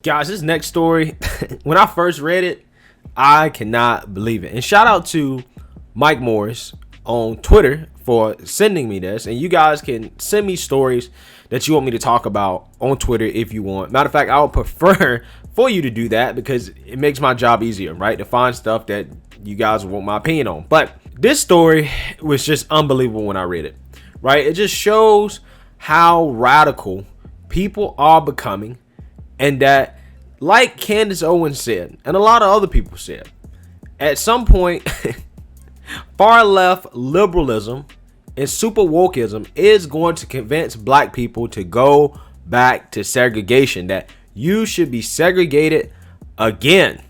Guys, this next story, when I first read it, I cannot believe it. And shout out to Mike Morris on Twitter for sending me this. And you guys can send me stories that you want me to talk about on Twitter if you want. Matter of fact, I would prefer for you to do that because it makes my job easier, right? To find stuff that you guys want my opinion on. But this story was just unbelievable when I read it, right? It just shows how radical people are becoming. And that, like Candace Owens said, and a lot of other people said, at some point, far left liberalism and super wokeism is going to convince black people to go back to segregation, that you should be segregated again.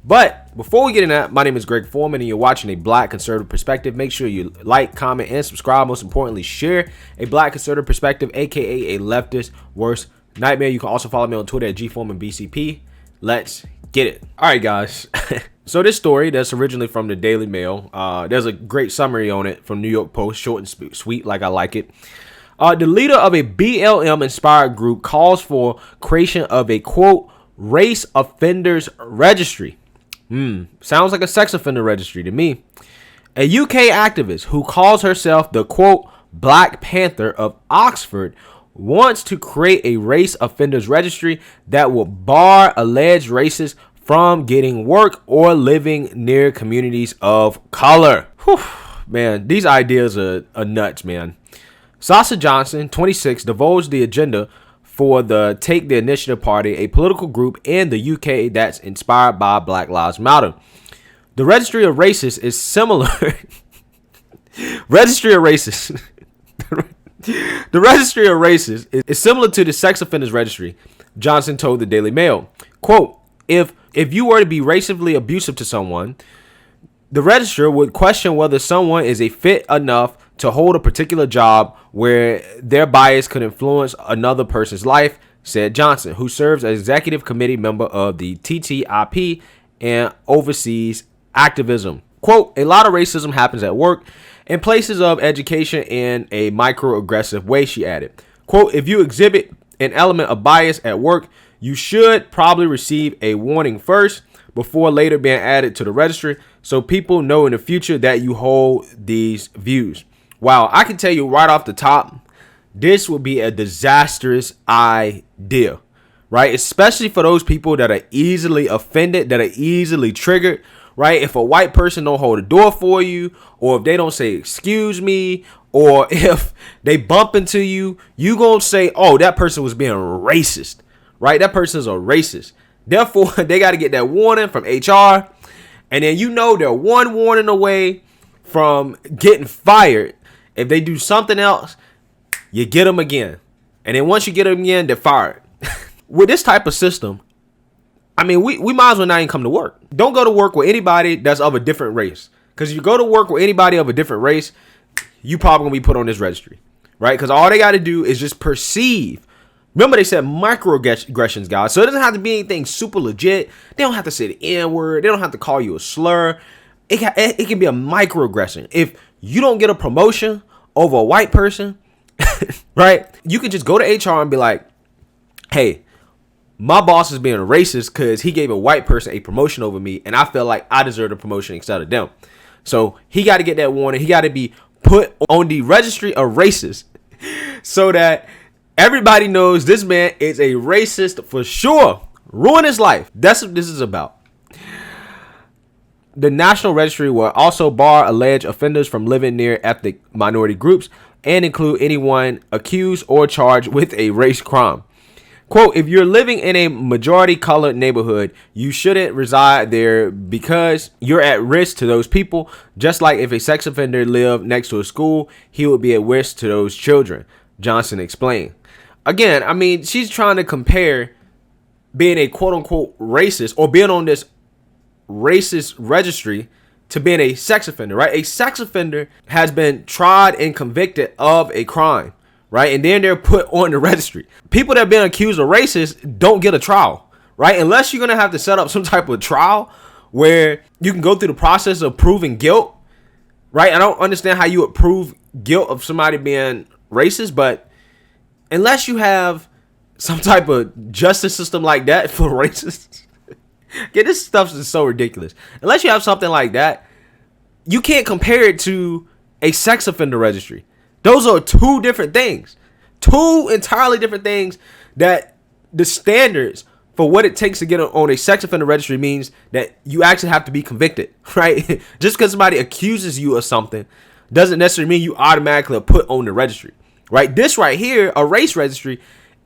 But before we get into that, my name is Greg Foreman, and you're watching A Black Conservative Perspective. Make sure you like, comment, and subscribe. Most importantly, share A Black Conservative Perspective, aka a leftist worst nightmare. You can also follow me on Twitter at GForemanBCP. Let's get it. All right, guys. So this story that's originally from the Daily Mail. There's a great summary on it from New York Post, short and sweet, like I like it. The leader of a BLM inspired group calls for creation of a quote race offenders registry. Sounds like a sex offender registry to me. A UK activist who calls herself the quote Black Panther of Oxford wants to create a race offenders registry that will bar alleged racists from getting work or living near communities of color. Whew, man, these ideas are nuts, man. Sasha Johnson, 26, divulged the agenda for the Take the Initiative Party, a political group in the UK that's inspired by Black Lives Matter. The Registry of Racists is similar. Registry of Racists. The Registry of Racists is similar to the Sex Offenders Registry, Johnson told the Daily Mail. Quote, if you were to be racially abusive to someone, the registrar would question whether someone is a fit enough to hold a particular job where their bias could influence another person's life, said Johnson, who serves as executive committee member of the TTIP and oversees activism. Quote, a lot of racism happens at work, in places of education in a microaggressive way, she added. Quote, if you exhibit an element of bias at work, you should probably receive a warning first before later being added to the registry so people know in the future that you hold these views. Wow, I can tell you right off the top, this would be a disastrous idea, right? Especially for those people that are easily offended, that are easily triggered. Right? If a white person don't hold a door for you, or if they don't say, excuse me, or if they bump into you, you gonna say, oh, that person was being racist, right? That person's a racist. Therefore, they got to get that warning from HR. And then, they're one warning away from getting fired. If they do something else, you get them again. And then once you get them again, they're fired. With this type of system, I mean, we might as well not even come to work. Don't go to work with anybody that's of a different race. Because if you go to work with anybody of a different race, you probably going to be put on this registry. Right? Because all they got to do is just perceive. Remember, they said microaggressions, guys. So it doesn't have to be anything super legit. They don't have to say the N-word. They don't have to call you a slur. It can be a microaggression. If you don't get a promotion over a white person, right? You can just go to HR and be like, hey, my boss is being racist because he gave a white person a promotion over me, and I feel like I deserve a promotion instead of them. So he got to get that warning. He got to be put on the registry of racists so that everybody knows this man is a racist for sure. Ruin his life. That's what this is about. The National Registry will also bar alleged offenders from living near ethnic minority groups and include anyone accused or charged with a race crime. Quote, if you're living in a majority colored neighborhood, you shouldn't reside there because you're at risk to those people. Just like if a sex offender lived next to a school, he would be at risk to those children, Johnson explained. Again, I mean, she's trying to compare being a quote unquote racist or being on this racist registry to being a sex offender, right? A sex offender has been tried and convicted of a crime. Right. And then they're put on the registry. People that have been accused of racist don't get a trial. Right. Unless you're going to have to set up some type of trial where you can go through the process of proving guilt. Right. I don't understand how you would prove guilt of somebody being racist. But unless you have some type of justice system like that for racists. Yeah, this stuff is so ridiculous. Unless you have something like that, you can't compare it to a sex offender registry. Those are two different things. Two entirely different things. That the standards for what it takes to get on a sex offender registry means that you actually have to be convicted, right? Just because somebody accuses you of something doesn't necessarily mean you automatically are put on the registry, right? This right here, a race registry,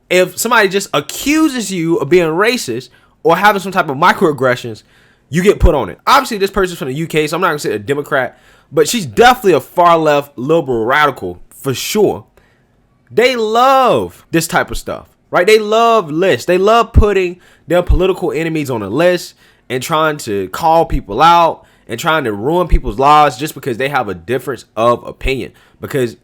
if somebody just accuses you of being racist or having some type of microaggressions, you get put on it. Obviously, this person's from the UK, so I'm not going to say a Democrat, but she's definitely a far left liberal radical for sure. They love this type of stuff, right? They love lists. They love putting their political enemies on a list and trying to call people out and trying to ruin people's lives just because they have a difference of opinion. Because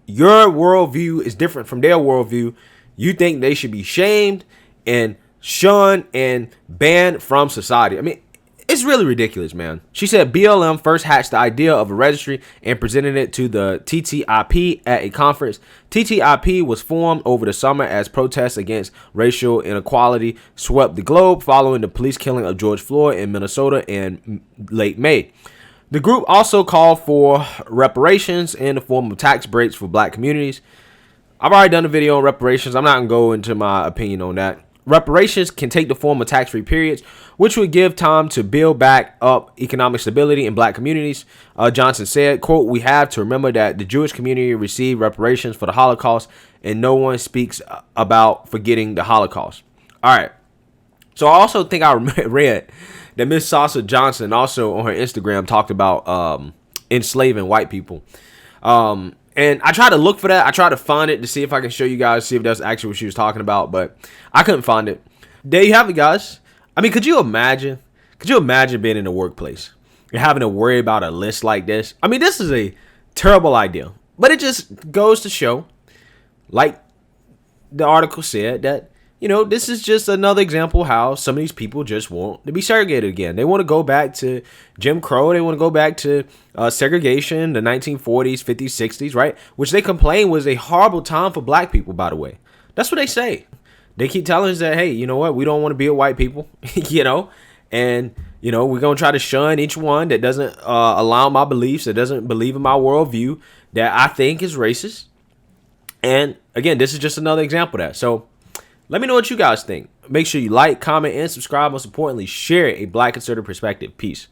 your worldview is different from their worldview. You think they should be shamed and shunned and banned from society. I mean, it's really ridiculous, man. She said BLM first hatched the idea of a registry and presented it to the TTIP at a conference. TTIP was formed over the summer as protests against racial inequality swept the globe following the police killing of George Floyd in Minnesota in late May. The group also called for reparations in the form of tax breaks for black communities. I've already done a video on reparations. I'm not going to go into my opinion on that. Reparations can take the form of tax-free periods, which would give time to build back up economic stability in black communities. Johnson said, quote, "We have to remember that the Jewish community received reparations for the Holocaust, and no one speaks about forgetting the Holocaust." All right. So I also think I read that Miss Sasha Johnson also on her Instagram talked about enslaving white people. And I tried to look for that. I tried to find it to see if I can show you guys, see if that's actually what she was talking about, but I couldn't find it. There you have it, guys. I mean, could you imagine being in the workplace? You're having to worry about a list like this. I mean, this is a terrible idea, but it just goes to show, like the article said, that, you know, this is just another example how some of these people just want to be segregated again. They want to go back to Jim Crow. They want to go back to segregation, the 1940s, 50s, 60s, right? Which they complain was a horrible time for black people, by the way. That's what they say. They keep telling us that, hey, you know what? We don't want to be with white people, you know? And, you know, we're going to try to shun each one that doesn't allow my beliefs, that doesn't believe in my worldview, that I think is racist. And, again, this is just another example of that. So, let me know what you guys think. Make sure you like, comment, and subscribe. Most importantly, share a black conservative perspective. Peace.